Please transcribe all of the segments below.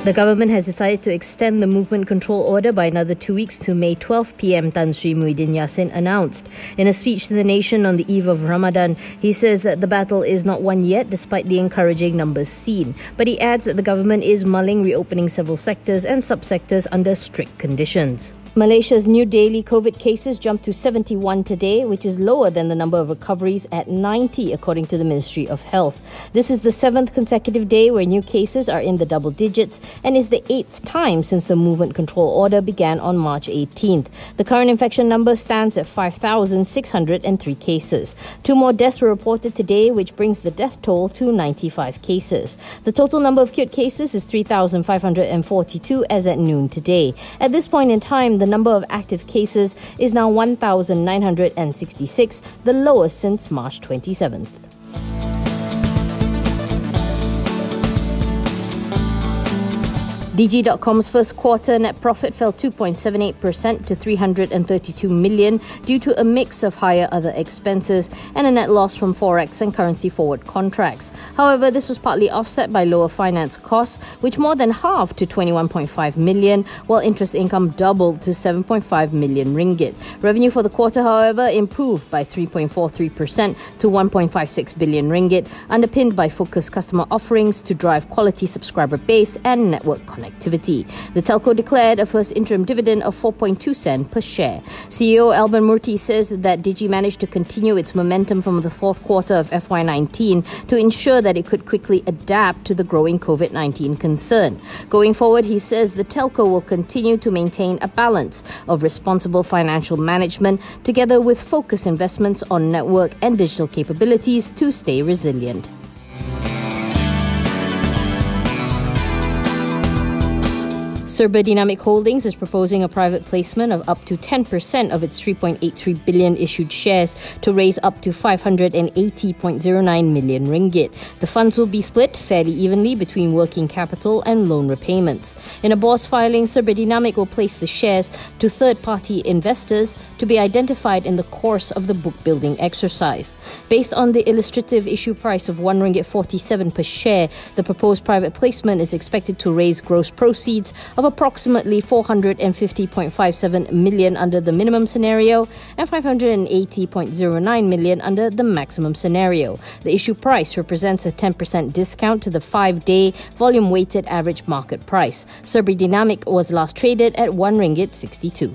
The government has decided to extend the movement control order by another 2 weeks to May 12 p.m, Tan Sri Muhyiddin Yassin announced. In a speech to the nation on the eve of Ramadan, he says that the battle is not won yet despite the encouraging numbers seen. But he adds that the government is mulling reopening several sectors and subsectors under strict conditions. Malaysia's new daily COVID cases jumped to 71 today, which is lower than the number of recoveries at 90, according to the Ministry of Health. This is the 7th consecutive day where new cases are in the double digits and is the 8th time since the movement control order began on March 18th. The current infection number stands at 5,603 cases. 2 more deaths were reported today, which brings the death toll to 95 cases. The total number of cured cases is 3,542 as at noon today. At this point in time, the number of active cases is now 1,966, the lowest since March 27th. Digi.com's first quarter net profit fell 2.78% to 332 million due to a mix of higher other expenses and a net loss from forex and currency forward contracts. However, this was partly offset by lower finance costs, which more than halved to 21.5 million, while interest income doubled to 7.5 million ringgit. Revenue for the quarter, however, improved by 3.43% to 1.56 billion ringgit, underpinned by focused customer offerings to drive quality subscriber base and network connectivity. The telco declared a first interim dividend of 4.2 cents per share. CEO Alban Murty says that Digi managed to continue its momentum from the fourth quarter of FY19 to ensure that it could quickly adapt to the growing COVID-19 concern. Going forward, he says the telco will continue to maintain a balance of responsible financial management together with focused investments on network and digital capabilities to stay resilient. Serba Dynamic Holdings is proposing a private placement of up to 10% of its 3.83 billion issued shares to raise up to 580.09 million ringgit. The funds will be split fairly evenly between working capital and loan repayments. In a boss filing, Serba Dynamic will place the shares to third-party investors to be identified in the course of the book-building exercise. Based on the illustrative issue price of 1 ringgit 47 per share, the proposed private placement is expected to raise gross proceeds of approximately 450.57 million under the minimum scenario and 580.09 million under the maximum scenario. The issue price represents a 10% discount to the 5-day volume-weighted average market price. Serba Dynamic was last traded at 1 ringgit 62.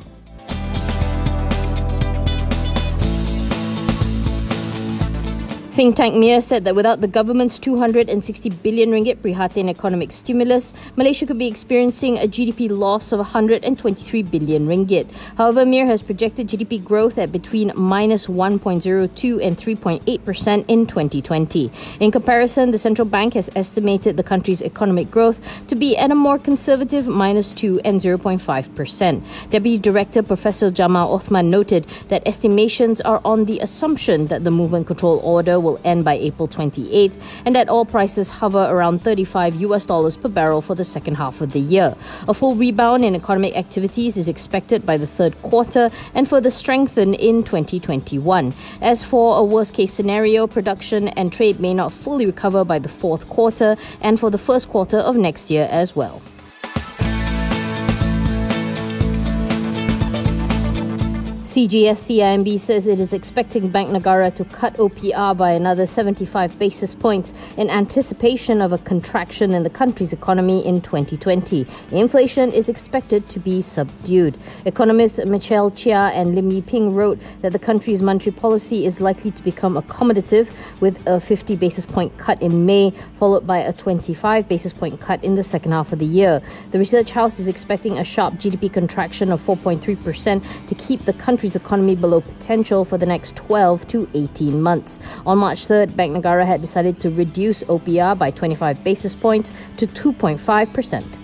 Think tank MIR said that without the government's 260 billion ringgit Prihatin economic stimulus, Malaysia could be experiencing a GDP loss of 123 billion ringgit. However, MIR has projected GDP growth at between minus 1.02 and 3.8% in 2020. In comparison, the central bank has estimated the country's economic growth to be at a more conservative minus 2 and 0.5%. Deputy Director Professor Jamal Othman noted that estimations are on the assumption that the movement control order will end by April 28th and that oil prices hover around $35 per barrel for the second half of the year. A full rebound in economic activities is expected by the third quarter and further strengthen in 2021. As for a worst-case scenario, production and trade may not fully recover by the fourth quarter and for the first quarter of next year as well. CGS-CIMB says it is expecting Bank Negara to cut OPR by another 75 basis points in anticipation of a contraction in the country's economy in 2020. Inflation is expected to be subdued. Economists Michelle Chia and Lim Yi Ping wrote that the country's monetary policy is likely to become accommodative with a 50 basis point cut in May, followed by a 25 basis point cut in the second half of the year. The research house is expecting a sharp GDP contraction of 4.3% to keep the country's economy below potential for the next 12 to 18 months. On March 3rd, Bank Negara had decided to reduce OPR by 25 basis points to 2.5%.